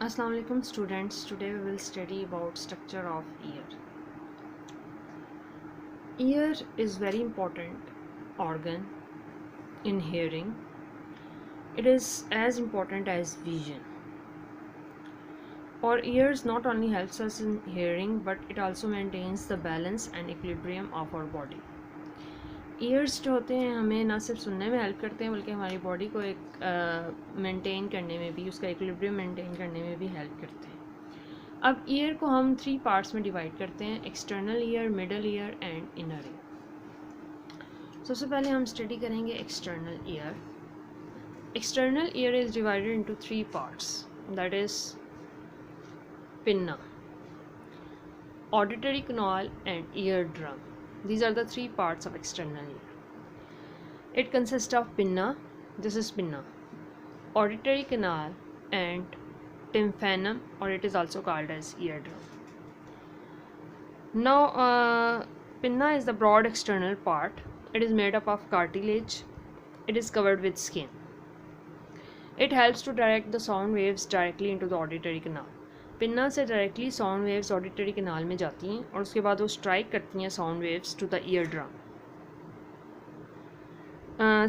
Assalamu alaikum students. Today we will study about structure of ear. Ear is very important organ in hearing. It is as important as vision. Our ears not only helps us in hearing but it also maintains the balance and equilibrium of our body. Years जो होते हैं हमें ना सिर्फ सुनने में help करते हैं बल्कि हमारी बॉडी को एक मेंटेन करने में भी, उसका इक्विलिब्रियम मेंटेन करने में भी हेल्प करते हैं। अब ईयर को हम 3 पार्ट्स में डिवाइड करते हैं, external ear, middle ear and inner year. सबसे पहले हम स्टडी करेंगे external ear. External year is divided into 3 parts, that is pinna, auditory canal and ear drum. These are the 3 parts of external ear. It consists of pinna, this is pinna, auditory canal and tympanum, or it is also called as eardrum. Now pinna is the broad external part. It is made up of cartilage. It is covered with skin. It helps to direct the sound waves directly into the auditory canal. Pinna से directly sound waves auditory canal में जाती हैं और उसके बाद वो strike करती हैं sound waves to the eardrum.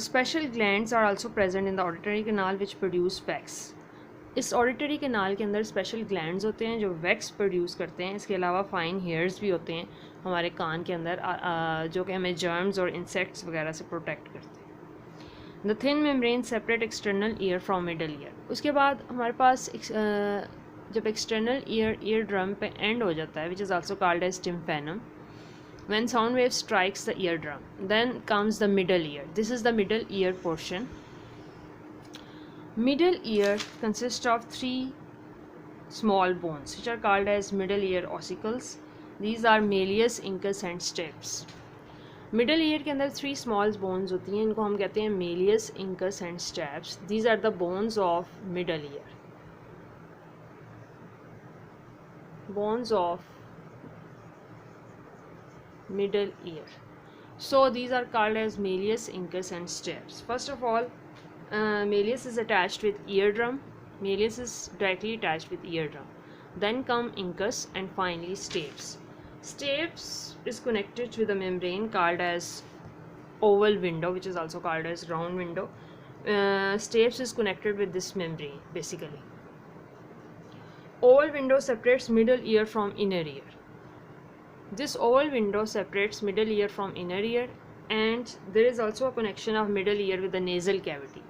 Special glands are also present in the auditory canal which produce wax. इस ऑडिटरी कैनाल के अंदर स्पेशल ग्लैंड्स होते हैं जो वैक्स प्रोड्यूस करते हैं. इसके अलावा फाइन हेयर्स भी होते हैं हमारे कान के अंदर जो कि हमें जर्म्स और इंसेक्ट्स वगैरह से प्रोटेक्ट करते हैं. The thin membrane separate external ear from middle ear. उसके बाद हमारे पास जब एक्सटर्नल ईयर ड्रम पे एंड हो जाता है, which is also called as tympanum, when sound wave strikes the eardrum, then comes the middle ear. This is the middle ear portion. Middle ear consist of 3 small bones which are called as middle ear ossicles. These are malleus, incus and stapes. Middle ear के अंदर 3 small bones होती हैं, इनको हम कहते हैं malleus, incus and stapes. These are the bones of middle ear. Bones of middle ear. So these are called as malleus, incus and stapes. First of all, malleus is attached with eardrum. Malleus is directly attached with eardrum. Then come incus and finally stapes. Stapes is connected to the membrane called as oval window, which is also called as round window. Stapes is connected with this membrane basically. Oval window separates middle ear from inner ear. This oval window separates middle ear from inner ear, and there is also a connection of middle ear with the nasal cavity.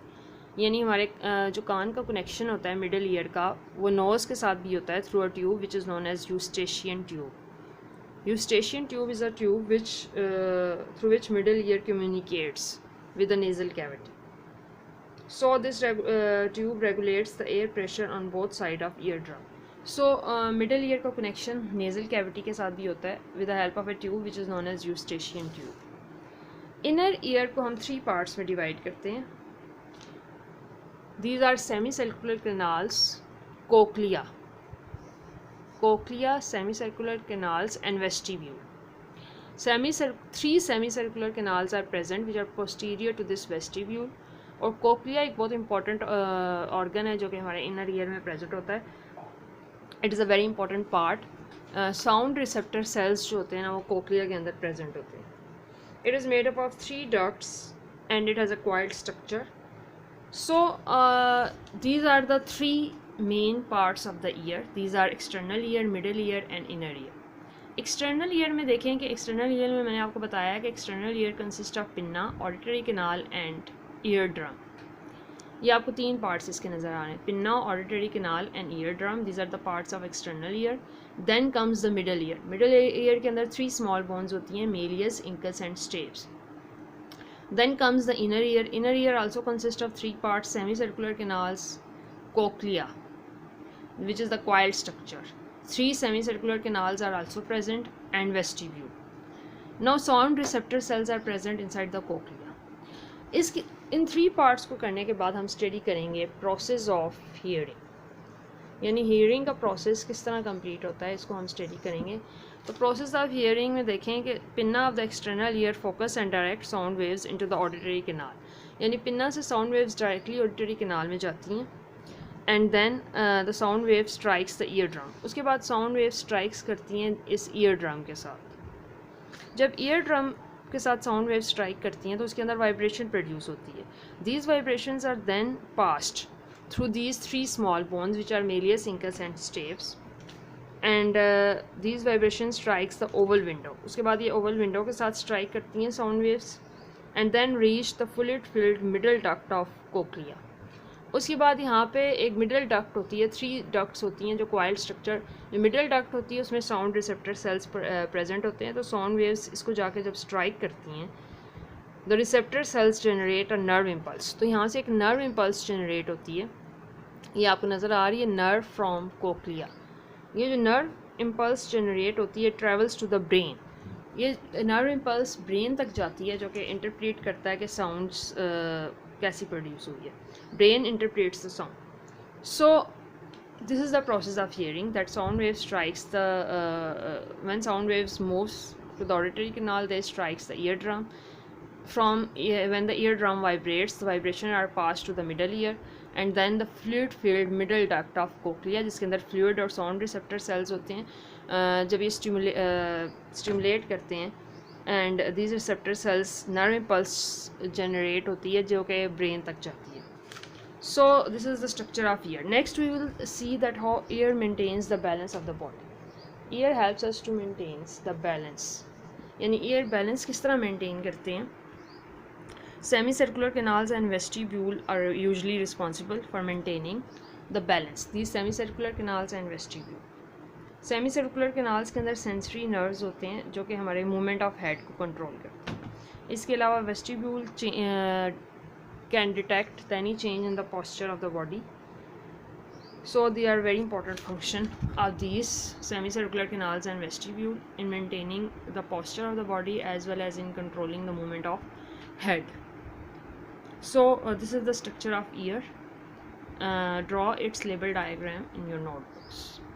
यानी हमारे जो कान का connection होता है middle ear का, वो nose के साथ भी होता है through a tube which is known as Eustachian tube. Eustachian tube is a tube which through which middle ear communicates with the nasal cavity. So this tube regulates the air pressure on both sides of eardrum. So middle ear का connection nasal cavity के साथ भी होता है with the help of a tube which is known as eustachian tube. Inner ear को हम 3 parts में divide करते हैं. These are semicircular canals, cochlea, semicircular canals and vestibule. 3 semicircular canals are present which are posterior to this vestibule. और cochlea एक बहुत important organ है जो कि हमारे इनर ईयर में प्रेजेंट होता है. It is a very important part. Sound receptor sales जो होते हैं ना वो कोक्लिया के अंदर प्रेजेंट होते हैं. It is made up of 3 ducts and it has a coiled structure. So these are the 3 main parts of the ear. These are external ear, middle ear and inner ear. External ear में देखें कि external ear में मैंने आपको बताया कि external ear consist of pinna, auditory canal and eardrum. ये आपको 3 पार्ट्स इसके नज़र आ रहे हैं, pinna, auditory canal and eardrum. These are the parts of external ear. Then comes the middle ear. Middle ear के अंदर 3 small bones होती हैं, malleus, incus and stapes. Then comes the inner ear. Inner ear also consist of 3 parts, semicircular canals, cochlea which is the coiled structure. 3 semicircular canals are also present and vestibule. Now sound receptor cells are present inside the cochlea. इसकी इन 3 parts को करने के बाद हम study करेंगे process of hearing, यानी hearing का प्रोसेस किस तरह कंप्लीट होता है, इसको हम स्टडी करेंगे. तो प्रोसेस ऑफ हियरिंग में देखें कि pinna of the external ear focus and direct sound waves into the auditory canal. यानी पिन्ना से sound waves directly auditory canal में जाती हैं and then the sound wave strikes the eardrum. उसके बाद साउंड वेव स्ट्राइक्स करती हैं इस ईयर ड्रम के साथ। जब ईयर ड्रम के साथ साउंड वेव स्ट्राइक करती हैं तो उसके अंदर वाइब्रेशन प्रोड्यूस होती है। These vibrations are then passed through these 3 small bones which are malleus, incus and stapes, and these vibration strikes the oval window. उसके बाद ये ओवल विंडो के साथ स्ट्राइक करती हैं sound waves and then reach the fluid filled middle duct of cochlea. उसके बाद यहाँ पे एक मिडल डक्ट होती है, 3 डक्ट्स होती हैं जो क्वाइल्ड स्ट्रक्चर। जो मिडल डक्ट होती है उसमें साउंड रिसेप्टर सेल्स प्रेजेंट होते हैं। तो साउंड वेव्स इसको जाके जब स्ट्राइक करती हैं the receptor cells generate a nerve impulse. तो यहाँ से एक नर्व इम्पल्स जनरेट होती है, ये आपको नज़र आ रही है, नर्व फ्रॉम कोक्लिया। ये जो नर्व इम्पल्स जनरेट होती है ट्रेवल्स टू द ब्रेन। ये नर्व इम्पल्स ब्रेन तक जाती है जो कि इंटरप्रेट करता है कि साउंड्स कैसी प्रोड्यूस हुई है। Brain interprets the sound. So this is the process of hearing that sound wave strikes the when sound waves moves to the auditory canal they strikes the eardrum. From when the eardrum vibrates, the vibration are passed to the middle ear and then the fluid filled middle duct of cochlea, जिसके अंदर fluid और sound receptor cells होते हैं। जब ये stimulate करते हैं and these receptor cells nerve impulse generate होती है जो कि brain तक जाती है। So this is the structure of ear. Next we will see that how ear maintains the balance of the body. Ear helps us to maintain the balance, यानी ear balance किस तरह maintain करते हैं। Semicircular canals and vestibule are usually responsible for maintaining the balance. These semicircular canals and vestibule. Semicircular canals के अंदर sensory nerves होते हैं जो कि हमारे movement of head को control करते हैं। इसके अलावा vestibule can detect any change in the posture of the body. So they are very important function of these semicircular canals and vestibule in maintaining the posture of the body as well as in controlling the movement of head. So this is the structure of ear. Draw its label diagram in your notebooks.